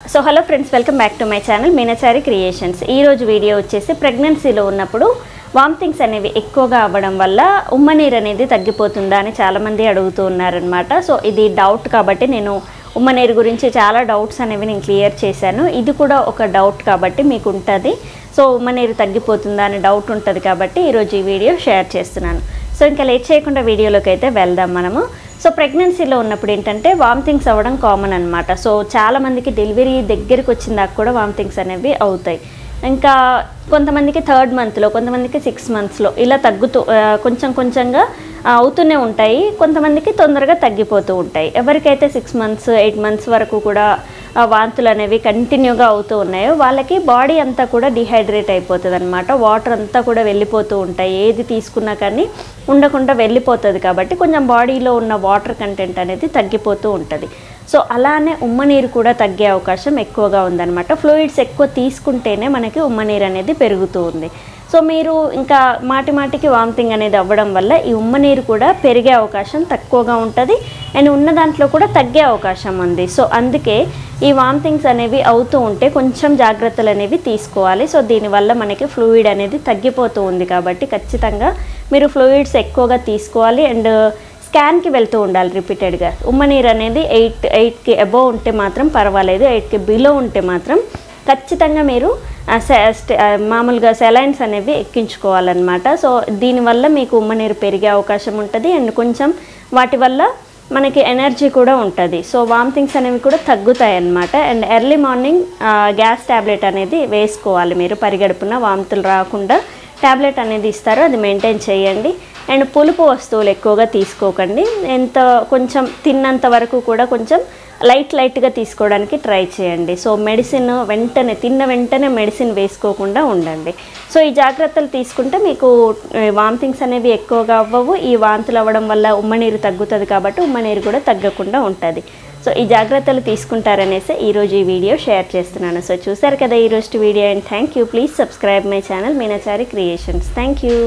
So hello friends, welcome back to my channel Meenachari creations. ఈరోజు video వచ్చేసి ప్రెగ్నెన్సీలో ఉన్నప్పుడు వామిటింగ్స్ అనేవి ఎక్కువగా అవ్వడం వల్ల ఉమ్మనీరు అనేది తగ్గిపోతుందా అని చాలామంది అడుగుతూ ఉన్నారనమాట. సో ఇది డౌట్ కాబట్టి నేను ఉమ్మనీరు గురించి చాలా డౌట్స్ అనేవి నేను క్లియర్ చేశాను. ఇది కూడా ఒక డౌట్ కాబట్టి మీకు ఉంటుంది. సో ఉమ్మనీరు తగ్గిపోతుందా అని డౌట్ ఉంటుంది కాబట్టి ఈరోజు ఈ వీడియో షేర్ చేస్తున్నాను. సో ఇంకా లేట్ చేయకుండా వీడియోలోకి అయితే వెళ్దాం మనము. సో ప్రెగ్నెన్సీలో ఉన్నప్పుడు ఏంటంటే వామిటింగ్స్ అవ్వడం కామన్ అనమాట. సో చాలామందికి డెలివరీ దగ్గరికి వచ్చిన దాకా కూడా వామిటింగ్స్ అనేవి అవుతాయి. ఇంకా కొంతమందికి 3rd మంత్లో, కొంతమందికి 6 మంత్స్లో ఇలా తగ్గుతూ కొంచెం కొంచెంగా అవుతూనే ఉంటాయి. కొంతమందికి తొందరగా తగ్గిపోతూ ఉంటాయి. ఎవరికైతే 6 మంత్స్ 8 మంత్స్ వరకు కూడా వాంతులు అనేవి కంటిన్యూగా అవుతూ ఉన్నాయో వాళ్ళకి బాడీ అంతా కూడా డిహైడ్రేట్ అయిపోతుంది అనమాట. వాటర్ అంతా కూడా వెళ్ళిపోతూ ఉంటాయి. ఏది తీసుకున్నా కానీ ఉండకుండా వెళ్ళిపోతుంది కాబట్టి కొంచెం బాడీలో ఉన్న వాటర్ కంటెంట్ అనేది తగ్గిపోతూ ఉంటుంది. సో అలానే ఉమ్మనీరు కూడా తగ్గే అవకాశం ఎక్కువగా ఉందన్నమాట. ఫ్లూయిడ్స్ ఎక్కువ తీసుకుంటేనే మనకి ఉమ్మనీరు అనేది పెరుగుతూ ఉంది. సో మీరు ఇంకా మాటి మాటికి వామిటింగ్ అనేది అవ్వడం వల్ల ఈ ఉమ్మనీరు కూడా పెరిగే అవకాశం తక్కువగా ఉంటుంది అండ్ ఉన్న దాంట్లో కూడా తగ్గే అవకాశం ఉంది. సో అందుకే ఈ వామిటింగ్స్ అనేవి అవుతూ ఉంటే కొంచెం జాగ్రత్తలు అనేవి తీసుకోవాలి. సో దీనివల్ల మనకి ఫ్లూయిడ్ అనేది తగ్గిపోతూ ఉంది కాబట్టి ఖచ్చితంగా మీరు ఫ్లూయిడ్స్ ఎక్కువగా తీసుకోవాలి అండ్ స్కాన్కి వెళ్తూ ఉండాలి రిపీటెడ్గా. ఉమ్మనీరు అనేది 8కి అబోవ్ ఉంటే మాత్రం పర్వాలేదు, 8కి బిలో ఉంటే మాత్రం ఖచ్చితంగా మీరు మామూలుగా సెలైన్స్ అనేవి ఎక్కించుకోవాలన్నమాట. సో దీనివల్ల మీకు ఉమ్మనీరు పెరిగే అవకాశం ఉంటుంది అండ్ కొంచెం వాటి వల్ల మనకి ఎనర్జీ కూడా ఉంటుంది. సో వామిటింగ్స్ అనేవి కూడా తగ్గుతాయి అన్నమాట. And early morning gas tablet అనేది వేసుకోవాలి మీరు. పరిగడుపున వామితులు రాకుండా ట్యాబ్లెట్ అనేది ఇస్తారు, అది మెయింటైన్ చేయండి. అండ్ పులుపు వస్తువులు ఎక్కువగా తీసుకోకండి. కొంచెం తిన్నంత వరకు కూడా కొంచెం లైట్గా తీసుకోవడానికి ట్రై చేయండి. సో మెడిసిన్ తిన్న వెంటనే మెడిసిన్ వేసుకోకుండా ఉండండి. సో ఈ జాగ్రత్తలు తీసుకుంటే మీకు వామిటింగ్స్ అనేవి ఎక్కువగా అవ్వవు. ఈ వాంతులు అవ్వడం వల్ల ఉమ్మనీరు తగ్గుతుంది కాబట్టి ఉమ్మనీరు కూడా తగ్గకుండా ఉంటుంది. సో ఈ జాగ్రత్తలు తీసుకుంటారనేసి ఈరోజు ఈ వీడియో షేర్ చేస్తున్నాను. సో చూసారు కదా ఈరోజు video and thank you. Please subscribe my channel Meenachari creations. Thank you.